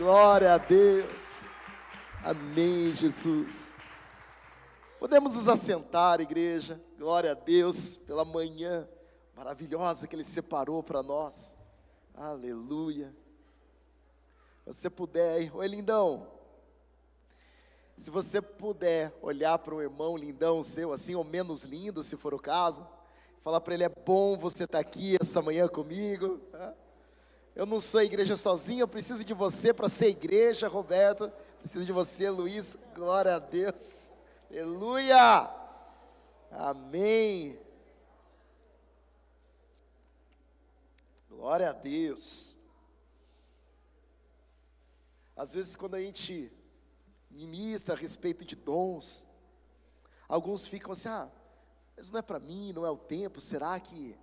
Glória a Deus. Amém, Jesus. Podemos nos assentar, igreja. Glória a Deus pela manhã maravilhosa que Ele separou para nós. Aleluia. Se você puder aí, oi lindão. Se você puder olhar para um irmão lindão seu, assim, ou menos lindo, se for o caso, falar para ele: é bom você estar aqui essa manhã comigo. Eu não sou igreja sozinho, eu preciso de você para ser igreja, Roberto. Preciso de você, Luiz. Glória a Deus. Aleluia. Amém. Glória a Deus. Às vezes quando a gente ministra a respeito de dons, alguns ficam assim: mas não é para mim, não é o tempo, será que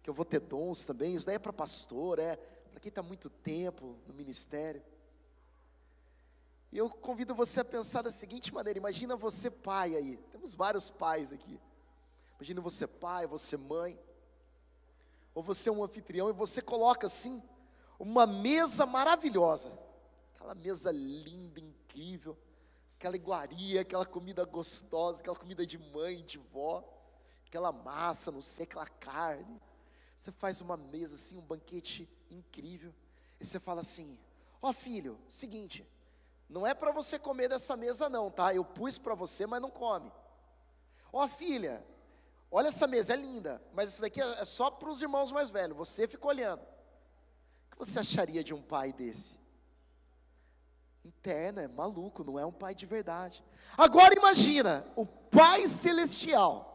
eu vou ter dons também? Isso daí é para pastor, é para quem está muito tempo no ministério. E eu convido você a pensar da seguinte maneira: imagina você pai aí, temos vários pais aqui. Imagina você pai, você mãe, ou você é um anfitrião, e você coloca assim uma mesa maravilhosa, aquela mesa linda, incrível, aquela iguaria, aquela comida gostosa, aquela comida de mãe, de vó, aquela massa, não sei, aquela carne. Você faz uma mesa assim, um banquete incrível, e você fala assim: ó filho, seguinte, não é para você comer dessa mesa não, tá? Eu pus para você, mas não come. Ó filha, olha essa mesa, é linda, mas isso daqui é só para os irmãos mais velhos, você fica olhando. O que você acharia de um pai desse? Interna, é maluco, não é um pai de verdade. Agora imagina, o Pai Celestial,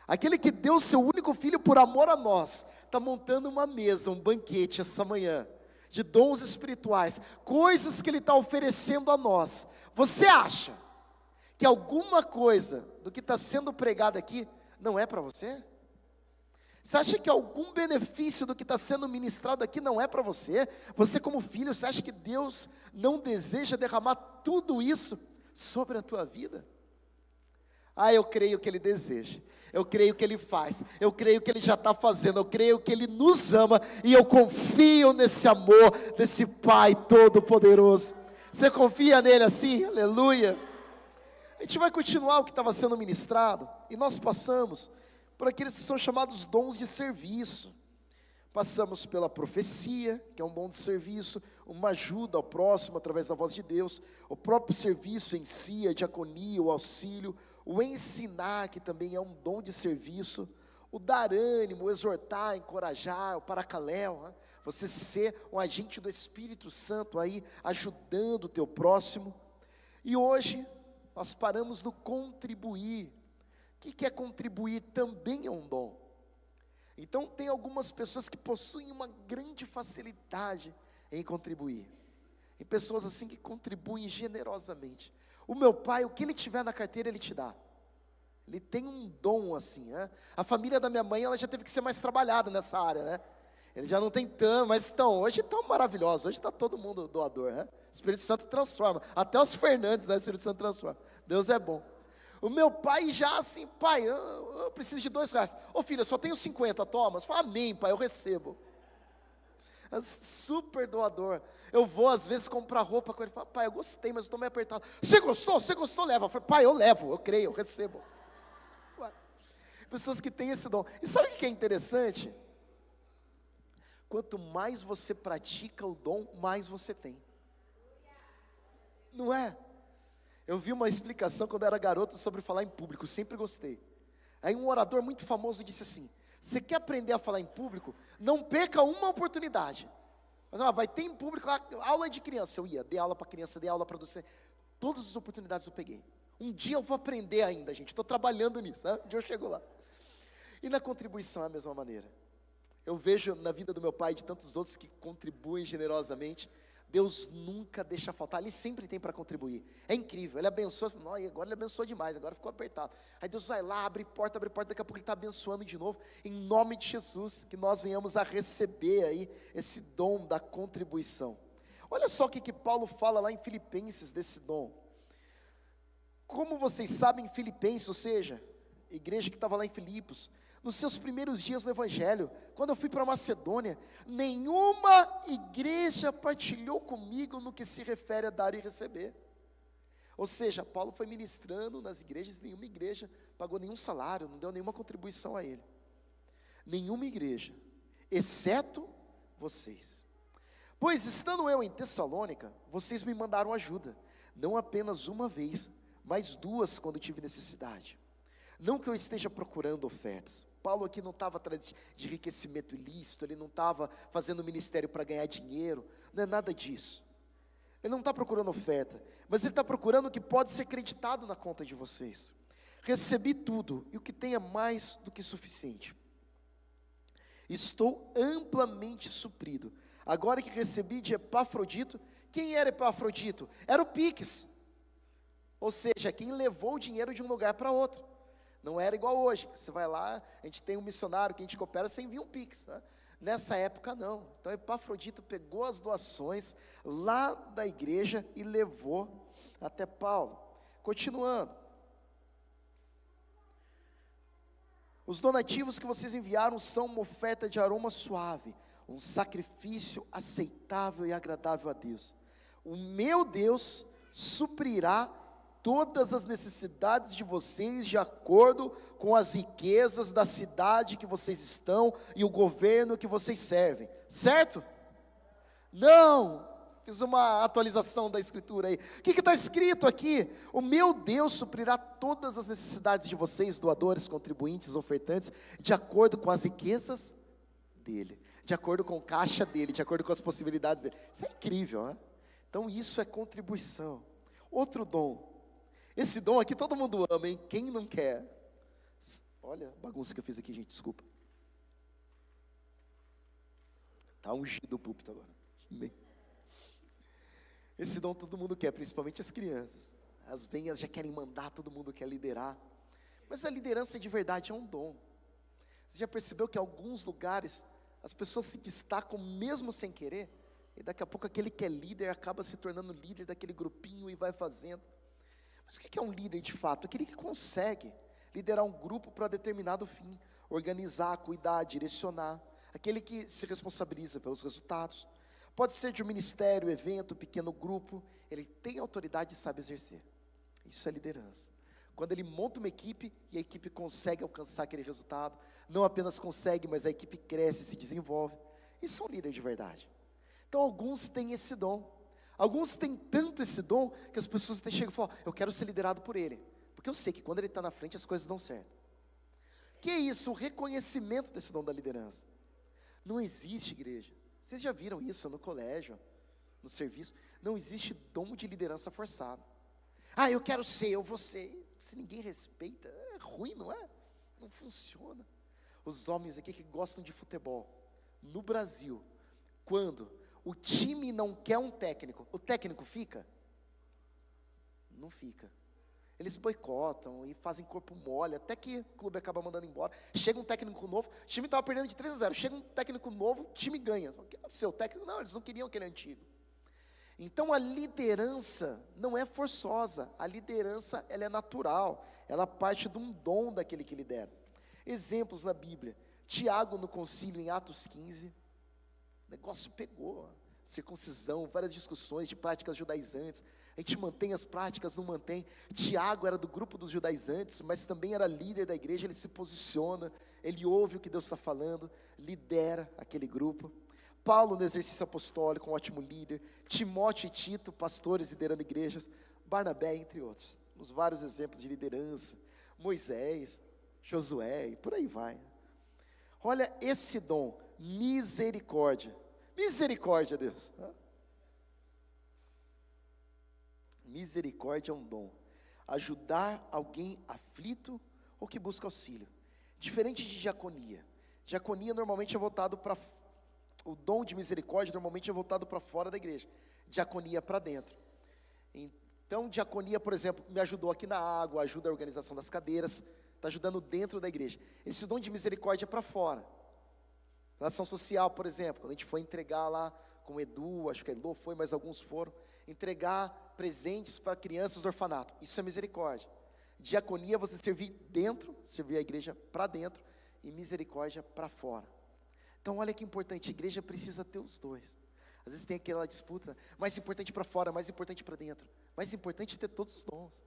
aquele que deu seu único filho por amor a nós, está montando uma mesa, um banquete essa manhã, de dons espirituais, coisas que Ele está oferecendo a nós. Você acha que alguma coisa do que está sendo pregado aqui não é para você? Você acha que algum benefício do que está sendo ministrado aqui não é para você? Você como filho, você acha que Deus não deseja derramar tudo isso sobre a tua vida? Eu creio que Ele deseja, eu creio que Ele faz, eu creio que Ele já está fazendo, eu creio que Ele nos ama, e eu confio nesse amor, desse Pai todo-poderoso. Você confia nele assim? Aleluia. A gente vai continuar o que estava sendo ministrado, e nós passamos por aqueles que são chamados dons de serviço. Passamos pela profecia, que é um dom de serviço, uma ajuda ao próximo através da voz de Deus, o próprio serviço em si, a diaconia, o auxílio, o ensinar, que também é um dom de serviço, o dar ânimo, o exortar, encorajar, o paracaléu, você ser um agente do Espírito Santo aí, ajudando o teu próximo. E hoje, nós paramos no contribuir. O que é contribuir? Também é um dom. Então tem algumas pessoas que possuem uma grande facilidade em contribuir, em pessoas assim que contribuem generosamente. O meu pai, o que ele tiver na carteira, ele te dá. Ele tem um dom assim, A família da minha mãe, ela já teve que ser mais trabalhada nessa área, Ele já não tem tanto, mas hoje estão maravilhosos, hoje está todo mundo doador, O Espírito Santo transforma, até os Fernandes, O Espírito Santo transforma. Deus é bom. O meu pai já assim: pai, eu preciso de R$2. Ô filho, eu só tenho 50, toma. Fala: amém, pai, eu recebo. É super doador. Eu vou às vezes comprar roupa com ele, falo: pai, eu gostei, mas eu estou meio apertado. Você gostou? Você gostou? Leva. Eu falo: pai, eu levo, eu creio, eu recebo. Pessoas que têm esse dom. E sabe o que é interessante? Quanto mais você pratica o dom, mais você tem. Não é? Eu vi uma explicação quando eu era garoto sobre falar em público, sempre gostei. Aí um orador muito famoso disse assim: você quer aprender a falar em público? Não perca uma oportunidade. Mas vai ter em público lá, aula de criança. Eu ia, dei aula para criança, dei aula para adolescente. Todas as oportunidades eu peguei. Um dia eu vou aprender ainda, gente, estou trabalhando nisso, Um dia eu chego lá. E na contribuição é a mesma maneira. Eu vejo na vida do meu pai e de tantos outros que contribuem generosamente. Deus nunca deixa faltar, Ele sempre tem para contribuir. É incrível, Ele abençoa, agora Ele abençoou demais, agora ficou apertado. Aí Deus vai lá, abre porta, daqui a pouco Ele está abençoando de novo. Em nome de Jesus, que nós venhamos a receber aí esse dom da contribuição. Olha só o que Paulo fala lá em Filipenses desse dom. Como vocês sabem, Filipenses, ou seja, igreja que estava lá em Filipos, Nos seus primeiros dias no Evangelho, quando eu fui para Macedônia, nenhuma igreja partilhou comigo no que se refere a dar e receber. Ou seja, Paulo foi ministrando nas igrejas, nenhuma igreja pagou nenhum salário, não deu nenhuma contribuição a ele. Nenhuma igreja, exceto vocês. Pois estando eu em Tessalônica, vocês me mandaram ajuda, não apenas uma vez, mas duas quando tive necessidade. Não que eu esteja procurando ofertas. Paulo aqui não estava atrás de enriquecimento ilícito, ele não estava fazendo ministério para ganhar dinheiro, não é nada disso. Ele não está procurando oferta, mas ele está procurando o que pode ser creditado na conta de vocês. Recebi tudo, e o que tem é mais do que suficiente. Estou amplamente suprido. Agora que recebi de Epafrodito, quem era Epafrodito? Era o Pix, ou seja, quem levou o dinheiro de um lugar para outro. Não era igual hoje, que você vai lá, a gente tem um missionário que a gente coopera, você envia um Pix, né? Nessa época não. Então Epafrodito pegou as doações lá da igreja e levou até Paulo. Continuando. Os donativos que vocês enviaram são uma oferta de aroma suave, um sacrifício aceitável e agradável a Deus. O meu Deus suprirá todas as necessidades de vocês de acordo com as riquezas da cidade que vocês estão e o governo que vocês servem, certo? Não, fiz uma atualização da escritura aí. O que está escrito aqui? O meu Deus suprirá todas as necessidades de vocês, doadores, contribuintes, ofertantes, de acordo com as riquezas dele, de acordo com o caixa dele, de acordo com as possibilidades dele. Isso é incrível, né? Então isso é contribuição. Outro dom. Esse dom aqui todo mundo ama, hein? Quem não quer? Olha a bagunça que eu fiz aqui, gente, desculpa. Está ungido o púlpito agora. Esse dom todo mundo quer, principalmente as crianças. As venhas já querem mandar, todo mundo quer liderar. Mas a liderança de verdade é um dom. Você já percebeu que em alguns lugares as pessoas se destacam mesmo sem querer? E daqui a pouco aquele que é líder acaba se tornando líder daquele grupinho e vai fazendo. Mas o que é um líder de fato? Aquele que consegue liderar um grupo para determinado fim, organizar, cuidar, direcionar, aquele que se responsabiliza pelos resultados. Pode ser de um ministério, evento, pequeno grupo, ele tem autoridade e sabe exercer. Isso é liderança. Quando ele monta uma equipe e a equipe consegue alcançar aquele resultado, não apenas consegue, mas a equipe cresce, se desenvolve. Isso é um líder de verdade. Então alguns têm esse dom. Alguns têm tanto esse dom que as pessoas até chegam e falam: eu quero ser liderado por ele, porque eu sei que quando ele está na frente as coisas dão certo. Que é isso? O reconhecimento desse dom da liderança. Não existe, igreja, vocês já viram isso no colégio, no serviço, não existe dom de liderança forçado. Ah, eu quero ser, eu vou ser. Se ninguém respeita, é ruim, não é? Não funciona. Os homens aqui que gostam de futebol, no Brasil, quando o time não quer um técnico, o técnico fica? Não fica. Eles boicotam e fazem corpo mole, até que o clube acaba mandando embora. Chega um técnico novo, o time estava perdendo de 3-0, chega um técnico novo, o time ganha. O que aconteceu? O técnico, não, eles não queriam aquele antigo. Então a liderança não é forçosa, a liderança ela é natural, ela parte de um dom daquele que lidera. Exemplos na Bíblia: Tiago no concílio em Atos 15, o negócio pegou, circuncisão, várias discussões de práticas judaizantes, a gente mantém as práticas, não mantém. Tiago era do grupo dos judaizantes, mas também era líder da igreja, ele se posiciona, ele ouve o que Deus está falando, lidera aquele grupo. Paulo no exercício apostólico, um ótimo líder. Timóteo e Tito, pastores liderando igrejas. Barnabé, entre outros, nos vários exemplos de liderança. Moisés, Josué, e por aí vai. Olha esse dom, misericórdia. Misericórdia, Deus. Misericórdia é um dom. Ajudar alguém aflito ou que busca auxílio. Diferente de diaconia. Diaconia normalmente é voltado para... O dom de misericórdia normalmente é voltado para fora da igreja. Diaconia para dentro. Então, diaconia, por exemplo, me ajudou aqui na água, ajuda a organização das cadeiras, está ajudando dentro da igreja. Esse dom de misericórdia é para fora. Ação social, por exemplo, quando a gente foi entregar lá com o Edu, acho que a Elô foi, mas alguns foram, entregar presentes para crianças do orfanato. Isso é misericórdia. Diaconia, você servir dentro, servir a igreja para dentro, e misericórdia para fora. Então olha que importante, a igreja precisa ter os dois. Às vezes tem aquela disputa, mais importante para fora, mais importante para dentro. Mais importante é ter todos os dons.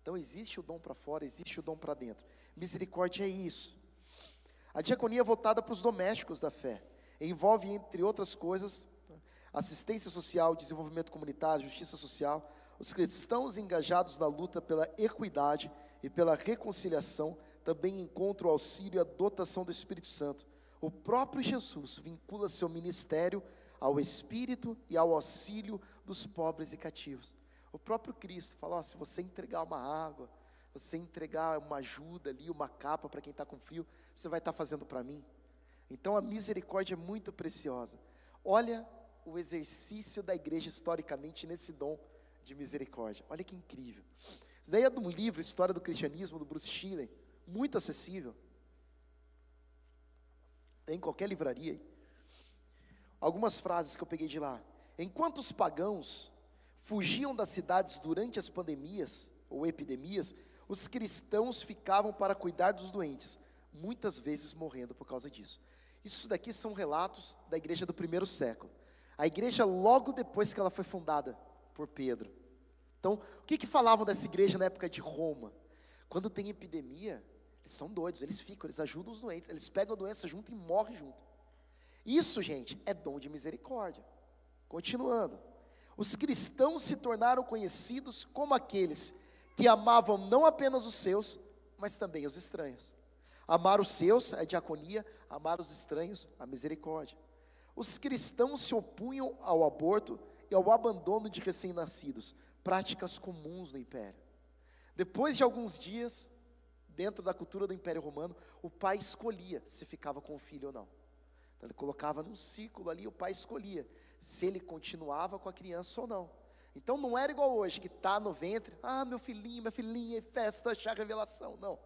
Então existe o dom para fora, existe o dom para dentro. Misericórdia é isso. A diaconia é voltada para os domésticos da fé. Envolve, entre outras coisas, assistência social, desenvolvimento comunitário, justiça social. Os cristãos engajados na luta pela equidade e pela reconciliação também encontram o auxílio e a dotação do Espírito Santo. O próprio Jesus vincula seu ministério ao Espírito e ao auxílio dos pobres e cativos. O próprio Cristo fala, se você entregar uma água, você entregar uma ajuda ali, uma capa para quem está com frio, você vai estar fazendo para mim. Então a misericórdia é muito preciosa. Olha o exercício da igreja historicamente nesse dom de misericórdia. Olha que incrível. Isso daí é de um livro, História do Cristianismo, do Bruce Schilling, muito acessível. Tem em qualquer livraria aí. Algumas frases que eu peguei de lá. Enquanto os pagãos fugiam das cidades durante as pandemias ou epidemias, os cristãos ficavam para cuidar dos doentes, muitas vezes morrendo por causa disso. Isso daqui são relatos da igreja do primeiro século. A igreja logo depois que ela foi fundada por Pedro. Então, o que falavam dessa igreja na época de Roma? Quando tem epidemia, eles são doidos, eles ajudam os doentes, eles pegam a doença junto e morrem junto. Isso, gente, é dom de misericórdia. Continuando, os cristãos se tornaram conhecidos como aqueles que amavam não apenas os seus, mas também os estranhos. Amar os seus, a diaconia; amar os estranhos, a misericórdia. Os cristãos se opunham ao aborto e ao abandono de recém-nascidos, práticas comuns no império. Depois de alguns dias, dentro da cultura do Império Romano, o pai escolhia se ficava com o filho ou não. Então ele colocava num círculo ali, o pai escolhia se ele continuava com a criança ou não. Então não era igual hoje, que está no ventre, meu filhinho, minha filhinha, festa, chá, revelação. Não,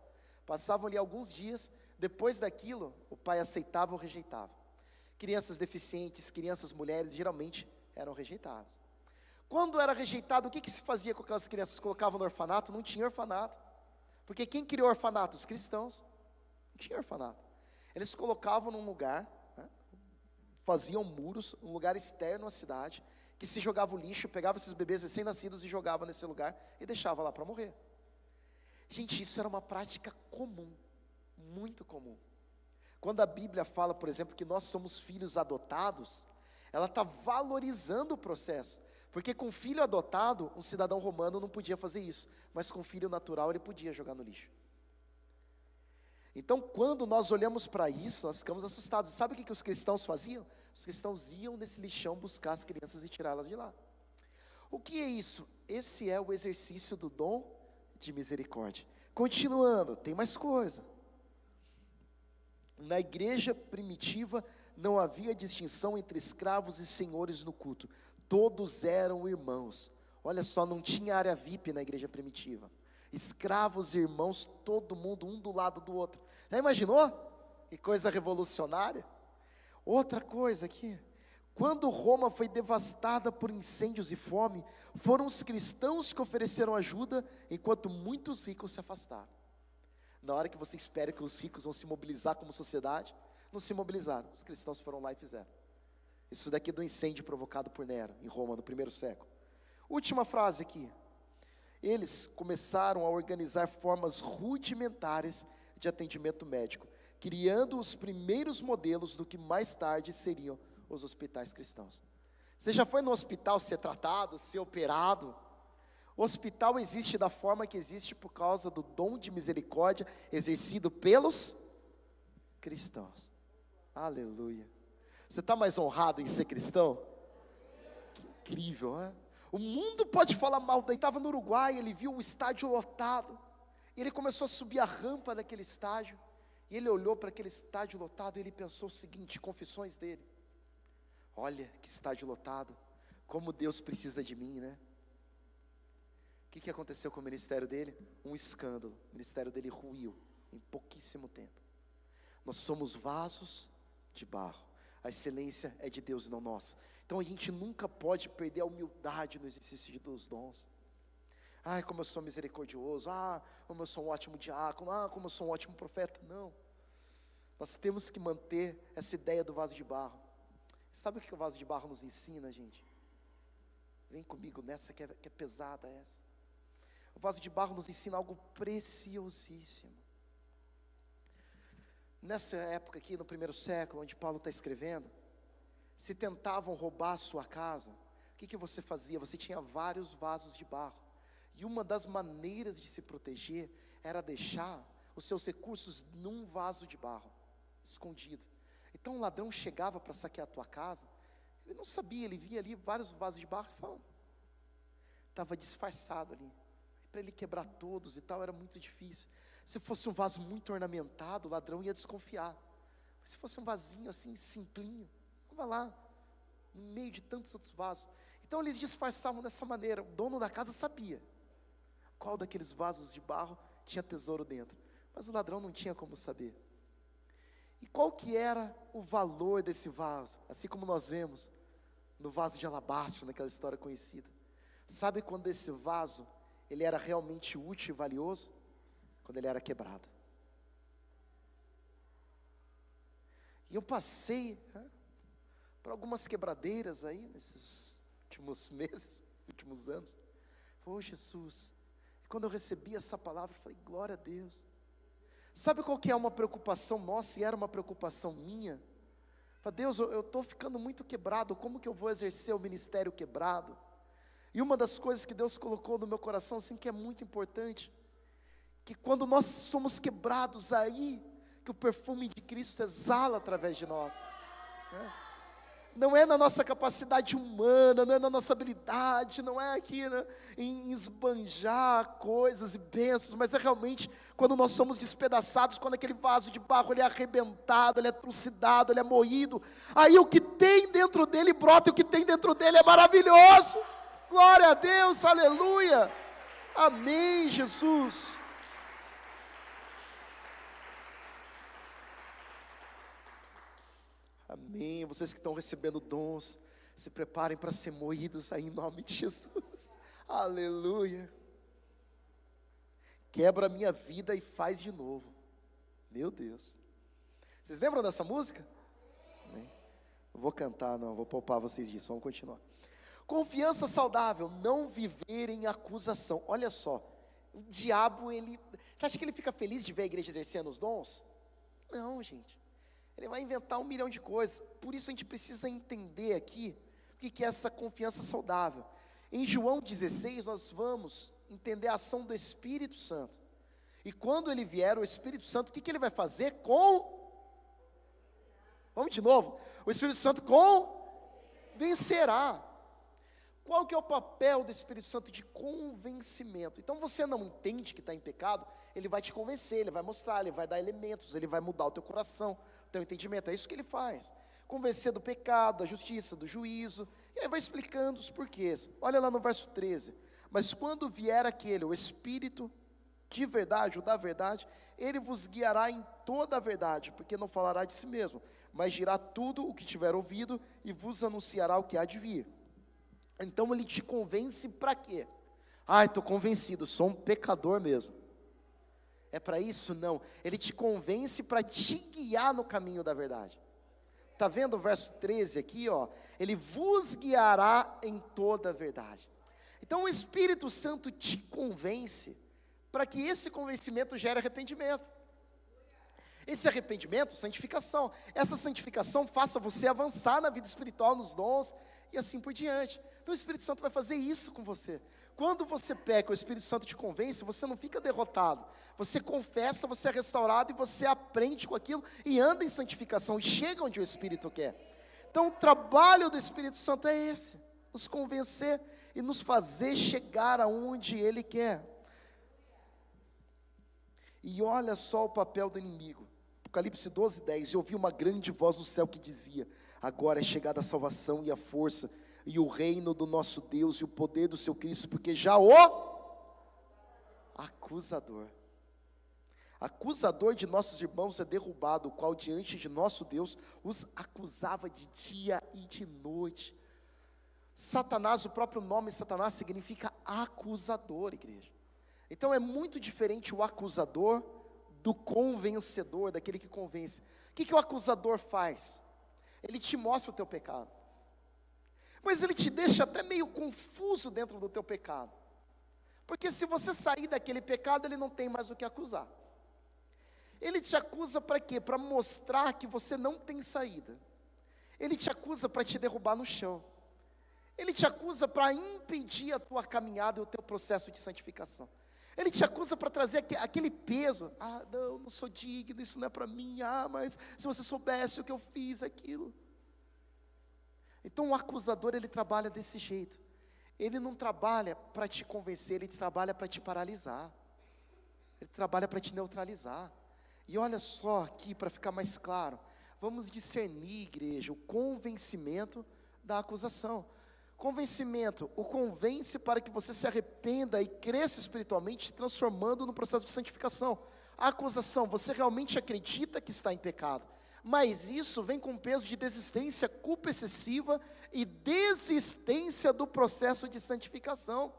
passavam ali alguns dias, depois daquilo, o pai aceitava ou rejeitava. Crianças deficientes, crianças mulheres, geralmente eram rejeitadas. Quando era rejeitado, o que se fazia com aquelas crianças? Colocavam no orfanato? Não tinha orfanato, porque quem criou orfanato? Os cristãos. Não tinha orfanato. Eles colocavam num lugar, faziam muros, um lugar externo à cidade, que se jogava o lixo, pegava esses bebês recém-nascidos e jogava nesse lugar, e deixava lá para morrer. Gente, isso era uma prática comum, muito comum. Quando a Bíblia fala, por exemplo, que nós somos filhos adotados, ela está valorizando o processo, porque com filho adotado, um cidadão romano não podia fazer isso, mas com filho natural ele podia jogar no lixo. Então quando nós olhamos para isso, nós ficamos assustados. Sabe o que os cristãos faziam? Os cristãos iam nesse lixão buscar as crianças e tirá-las de lá. O que é isso? Esse é o exercício do dom de misericórdia. Continuando, tem mais coisa. Na igreja primitiva não havia distinção entre escravos e senhores no culto. Todos eram irmãos. Olha só, não tinha área VIP na igreja primitiva. Escravos e irmãos, todo mundo um do lado do outro. Já imaginou? Que coisa revolucionária. Outra coisa aqui, quando Roma foi devastada por incêndios e fome, foram os cristãos que ofereceram ajuda, enquanto muitos ricos se afastaram. Na hora que você espera que os ricos vão se mobilizar como sociedade, não se mobilizaram, os cristãos foram lá e fizeram. Isso daqui é do incêndio provocado por Nero, em Roma, no primeiro século. Última frase aqui. Eles começaram a organizar formas rudimentares de atendimento médico, criando os primeiros modelos do que mais tarde seriam os hospitais cristãos. Você já foi no hospital ser tratado, ser operado? O hospital existe da forma que existe por causa do dom de misericórdia exercido pelos cristãos. Aleluia. Você está mais honrado em ser cristão? Que incrível, né? O mundo pode falar mal. Ele estava no Uruguai, ele viu o estádio lotado, e ele começou a subir a rampa daquele estádio, e ele olhou para aquele estádio lotado, e ele pensou o seguinte, confissões dele: olha que estádio lotado, como Deus precisa de mim, né? O que aconteceu com o ministério dele? Um escândalo. O ministério dele ruiu em pouquíssimo tempo. Nós somos vasos de barro, a excelência é de Deus e não nossa. Então a gente nunca pode perder a humildade no exercício dos dons. Como eu sou misericordioso, como eu sou um ótimo diácono, como eu sou um ótimo profeta. Não, Nós temos que manter essa ideia do vaso de barro. Sabe o que o vaso de barro nos ensina, gente? Vem comigo nessa que é pesada essa. O vaso de barro nos ensina algo preciosíssimo. Nessa época aqui, no primeiro século, onde Paulo está escrevendo, se tentavam roubar a sua casa, o que você fazia? Você tinha vários vasos de barro. E uma das maneiras de se proteger era deixar os seus recursos num vaso de barro, escondido. Então o ladrão chegava para saquear a tua casa, ele não sabia, ele via ali vários vasos de barro e falava, estava disfarçado ali. Para ele quebrar todos e tal, era muito difícil. Se fosse um vaso muito ornamentado, o ladrão ia desconfiar. Mas se fosse um vasinho assim, simplinho, vai lá, no meio de tantos outros vasos. Então eles disfarçavam dessa maneira. O dono da casa sabia qual daqueles vasos de barro tinha tesouro dentro, mas o ladrão não tinha como saber. E qual que era o valor desse vaso? Assim como nós vemos no vaso de alabastro, naquela história conhecida. Sabe quando esse vaso ele era realmente útil e valioso? Quando ele era quebrado. E eu passei por algumas quebradeiras aí, nesses últimos meses, nesses últimos anos. Jesus, e quando eu recebi essa palavra, eu falei, glória a Deus. Sabe qual que é uma preocupação nossa, e era uma preocupação minha? Falei, Deus, eu estou ficando muito quebrado, como que eu vou exercer o ministério quebrado? E uma das coisas que Deus colocou no meu coração, assim, que é muito importante, que quando nós somos quebrados aí, que o perfume de Cristo exala através de nós, né? Não é na nossa capacidade humana, não é na nossa habilidade, não é aqui, né, em esbanjar coisas e bênçãos, mas é realmente quando nós somos despedaçados, quando aquele vaso de barro ele é arrebentado, ele é trucidado, ele é moído, aí o que tem dentro dele brota, e o que tem dentro dele é maravilhoso. Glória a Deus, aleluia, amém, Jesus. Amém, vocês que estão recebendo dons, se preparem para ser moídos aí em nome de Jesus, aleluia. Quebra a minha vida e faz de novo, meu Deus. Vocês lembram dessa música? Não vou cantar não, vou poupar vocês disso, vamos continuar. Confiança saudável, não viver em acusação. Olha só, o diabo você acha que ele fica feliz de ver a igreja exercendo os dons? Não, gente. Ele vai inventar 1 milhão de coisas. Por isso a gente precisa entender aqui o que é essa confiança saudável. Em João 16 nós vamos entender a ação do Espírito Santo. E quando ele vier, o Espírito Santo, o que ele vai fazer vamos de novo. O Espírito Santo convencerá. Qual que é o papel do Espírito Santo de convencimento? Então você não entende que está em pecado, ele vai te convencer, ele vai mostrar, ele vai dar elementos, ele vai mudar o teu coração, o teu entendimento, é isso que ele faz. Convencer do pecado, da justiça, do juízo, e aí vai explicando os porquês. Olha lá no verso 13, mas quando vier aquele, o Espírito de verdade, ou da verdade, ele vos guiará em toda a verdade, porque não falará de si mesmo, mas dirá tudo o que tiver ouvido, e vos anunciará o que há de vir. Então ele te convence para quê? Estou convencido, sou um pecador mesmo. É para isso? Não. Ele te convence para te guiar no caminho da verdade. Está vendo o verso 13 aqui? Ele vos guiará em toda a verdade. Então o Espírito Santo te convence para que esse convencimento gere arrependimento. Esse arrependimento, santificação. Essa santificação faça você avançar na vida espiritual, nos dons e assim por diante. Então o Espírito Santo vai fazer isso com você. Quando você peca, o Espírito Santo te convence, você não fica derrotado. Você confessa, você é restaurado e você aprende com aquilo e anda em santificação e chega onde o Espírito quer. Então o trabalho do Espírito Santo é esse, nos convencer e nos fazer chegar aonde Ele quer. E olha só o papel do inimigo. Apocalipse 12:10, e ouvi uma grande voz no céu que dizia, agora é chegada a salvação e a força, e o reino do nosso Deus, e o poder do seu Cristo, porque já o acusador de nossos irmãos é derrubado, o qual diante de nosso Deus os acusava de dia e de noite. Satanás, o próprio nome Satanás significa acusador, igreja. Então é muito diferente o acusador do convencedor, daquele que convence. O que o acusador faz? Ele te mostra o teu pecado, mas ele te deixa até meio confuso dentro do teu pecado, porque se você sair daquele pecado, ele não tem mais o que acusar. Ele te acusa para quê? Para mostrar que você não tem saída. Ele te acusa para te derrubar no chão. Ele te acusa para impedir a tua caminhada e o teu processo de santificação. Ele te acusa para trazer aquele peso. Ah, não sou digno, isso não é para mim. Ah, mas se você soubesse o que eu fiz, aquilo. Então o acusador, ele trabalha desse jeito. Ele não trabalha para te convencer, ele trabalha para te paralisar. Ele trabalha para te neutralizar. E olha só aqui, para ficar mais claro, vamos discernir, igreja, o convencimento da acusação. Convencimento, o convence para que você se arrependa e cresça espiritualmente, te transformando no processo de santificação. A acusação, você realmente acredita que está em pecado, mas isso vem com peso de desistência, culpa excessiva e desistência do processo de santificação.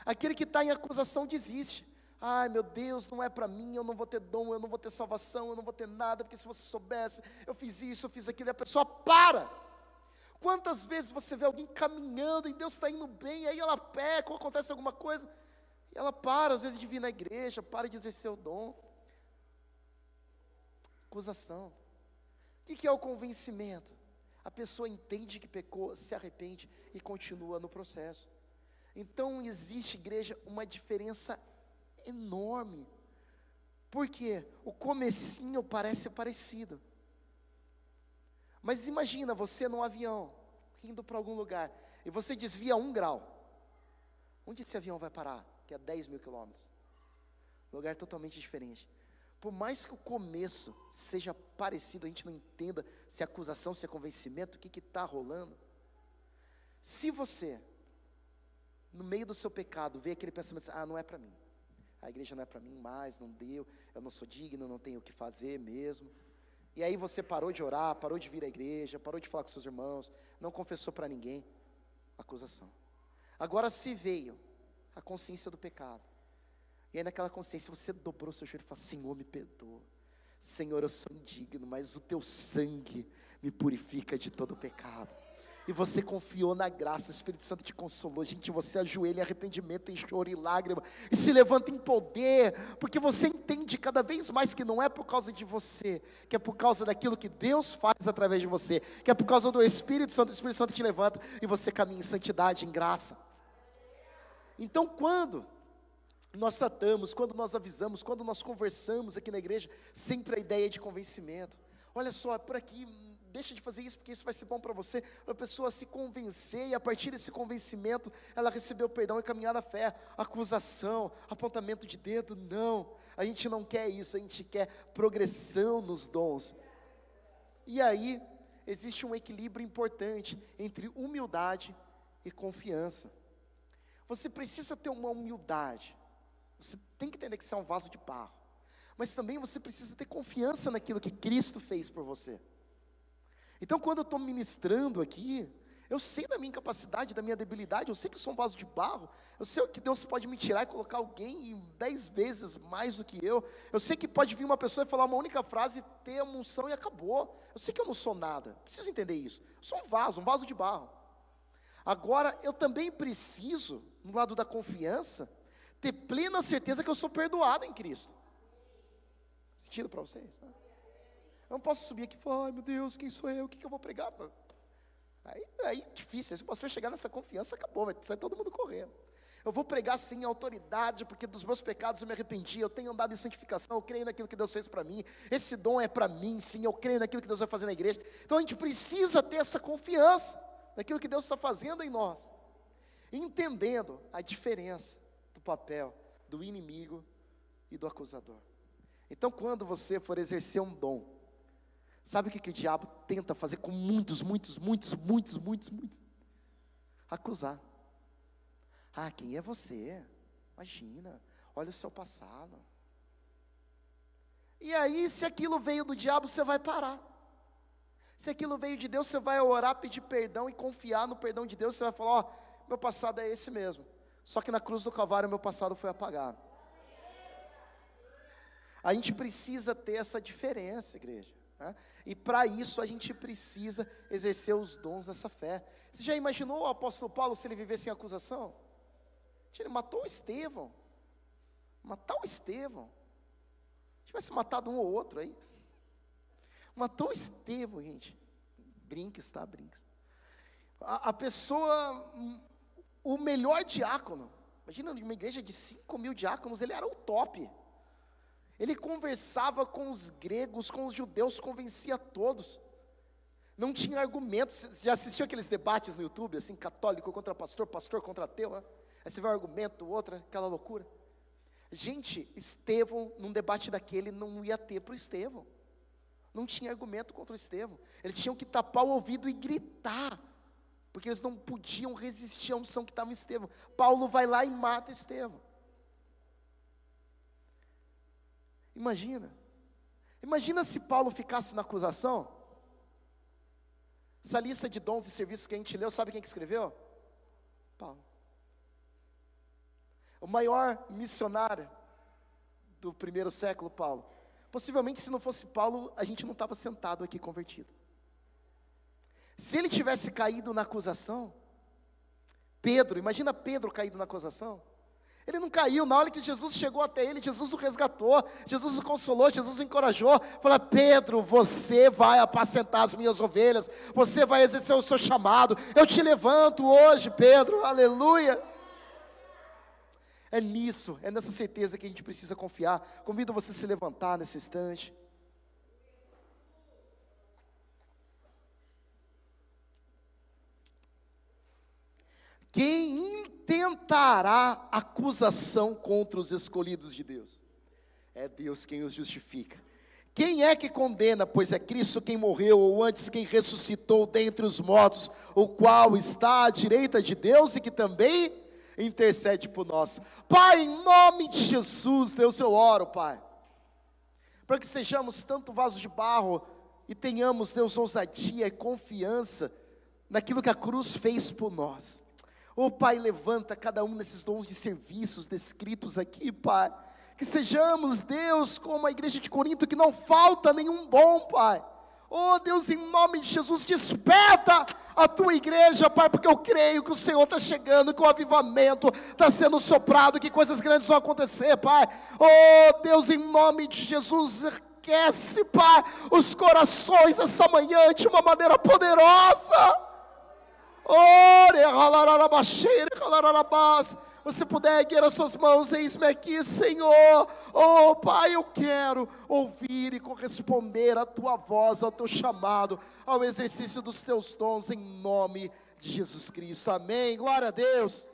Aquele que está em acusação desiste. Ai meu Deus, não é para mim, eu não vou ter dom, eu não vou ter salvação, eu não vou ter nada, porque se você soubesse, eu fiz isso, eu fiz aquilo, e a pessoa para. Quantas vezes você vê alguém caminhando e Deus está indo bem, aí ela peca, ou acontece alguma coisa, e ela para, às vezes, de vir na igreja, para de exercer o dom. Acusação. O que é o convencimento? A pessoa entende que pecou, se arrepende e continua no processo. Então existe, igreja, uma diferença enorme, porque o comecinho parece parecido, mas imagina você num avião, indo para algum lugar, e você desvia 1 grau, onde esse avião vai parar? Que é 10 mil quilômetros, lugar totalmente diferente. Por mais que o começo seja parecido, a gente não entenda se é acusação, se é convencimento, o que está rolando. Se você, no meio do seu pecado, vê aquele pensamento, não é para mim, a igreja não é para mim mais, não deu, eu não sou digno, não tenho o que fazer mesmo. E aí você parou de orar, parou de vir à igreja, parou de falar com seus irmãos, não confessou para ninguém. Acusação. Agora se veio a consciência do pecado, e aí naquela consciência você dobrou seu joelho e falou: Senhor, me perdoa. Senhor, eu sou indigno, mas o teu sangue me purifica de todo o pecado. E você confiou na graça, o Espírito Santo te consolou. Gente, você ajoelha em arrependimento, em choro e lágrima, e se levanta em poder, porque você entende cada vez mais que não é por causa de você, que é por causa daquilo que Deus faz através de você, que é por causa do Espírito Santo. O Espírito Santo te levanta, e você caminha em santidade, em graça. Então quando nós tratamos, quando nós avisamos, quando nós conversamos aqui na igreja, sempre a ideia de convencimento. Olha só, por aqui, deixa de fazer isso, porque isso vai ser bom para você, para a pessoa se convencer, e a partir desse convencimento, ela recebeu perdão e caminhar na fé. Acusação, apontamento de dedo, não, a gente não quer isso, a gente quer progressão nos dons. E aí, existe um equilíbrio importante entre humildade e confiança. Você precisa ter uma humildade, você tem que entender que você é um vaso de barro, mas também você precisa ter confiança naquilo que Cristo fez por você. Então quando eu estou ministrando aqui, eu sei da minha incapacidade, da minha debilidade, eu sei que eu sou um vaso de barro, eu sei que Deus pode me tirar e colocar alguém 10 vezes mais do que eu sei que pode vir uma pessoa e falar uma única frase, ter a unção e acabou. Eu sei que eu não sou nada, preciso entender isso, eu sou um vaso de barro. Agora eu também preciso, no lado da confiança, ter plena certeza que eu sou perdoado em Cristo. Sentido para vocês? Né? Eu não posso subir aqui e falar: ai meu Deus, quem sou eu? O que eu vou pregar? Aí é difícil. Se o pastor chegar nessa confiança, acabou, vai sair todo mundo correndo. Eu vou pregar sim em autoridade, porque dos meus pecados eu me arrependi, eu tenho andado em santificação, eu creio naquilo que Deus fez para mim, esse dom é para mim, sim, eu creio naquilo que Deus vai fazer na igreja. Então a gente precisa ter essa confiança naquilo que Deus está fazendo em nós, entendendo a diferença do papel do inimigo e do acusador. Então quando você for exercer um dom, sabe o que o diabo tenta fazer com muitos? Acusar. Quem é você? Imagina, olha o seu passado. E aí, se aquilo veio do diabo, você vai parar. Se aquilo veio de Deus, você vai orar, pedir perdão e confiar no perdão de Deus. Você vai falar: meu passado é esse mesmo, só que na cruz do Calvário meu passado foi apagado. A gente precisa ter essa diferença, igreja, né? E para isso a gente precisa exercer os dons dessa fé. Você já imaginou o apóstolo Paulo se ele vivesse sem acusação? Ele matou o Estevão. Matar o Estevão. Tivesse matado um ou outro aí. Matou o Estevão, gente. Brinques, tá? Brinques. A pessoa, o melhor diácono, imagina uma igreja de 5.000 diáconos, ele era o top. Ele conversava com os gregos, com os judeus, convencia todos. Não tinha argumentos. Você já assistiu aqueles debates no YouTube, assim, católico contra pastor, pastor contra ateu, né? Aí você vê um argumento, outra, aquela loucura. Gente, Estevão, num debate daquele, não ia ter para o Estevão. Não tinha argumento contra o Estevão. Eles tinham que tapar o ouvido e gritar, porque eles não podiam resistir à unção que estava em Estevão. Paulo vai lá e mata Estevão. Imagina se Paulo ficasse na acusação. Essa lista de dons e serviços que a gente leu, sabe quem que escreveu? Paulo. O maior missionário do primeiro século, Paulo. Possivelmente, se não fosse Paulo, a gente não estava sentado aqui convertido. Se ele tivesse caído na acusação, Pedro, imagina Pedro caído na acusação. Ele não caiu, na hora que Jesus chegou até ele, Jesus o resgatou, Jesus o consolou, Jesus o encorajou. Falou: Pedro, você vai apacentar as minhas ovelhas, você vai exercer o seu chamado, eu te levanto hoje, Pedro, aleluia. É nisso, é nessa certeza que a gente precisa confiar. Convido você a se levantar nesse instante. Quem intentará acusação contra os escolhidos de Deus? É Deus quem os justifica. Quem é que condena? Pois é Cristo quem morreu, ou antes quem ressuscitou dentre os mortos, o qual está à direita de Deus e que também intercede por nós. Pai, em nome de Jesus, Deus, eu oro, Pai, para que sejamos tanto vasos de barro e tenhamos, Deus, ousadia e confiança naquilo que a cruz fez por nós. Oh Pai, levanta cada um desses dons de serviços descritos aqui, Pai, que sejamos, Deus, como a igreja de Corinto, que não falta nenhum dom, Pai. Oh Deus, em nome de Jesus, desperta a tua igreja, Pai, porque eu creio que o Senhor está chegando, que o avivamento está sendo soprado, que coisas grandes vão acontecer, Pai. Oh Deus, em nome de Jesus, aquece, Pai, os corações essa manhã de uma maneira poderosa. Você puder erguer as suas mãos, eis-me aqui, Senhor. Oh Pai, eu quero ouvir e corresponder à tua voz, ao teu chamado, ao exercício dos teus dons, em nome de Jesus Cristo, amém, glória a Deus.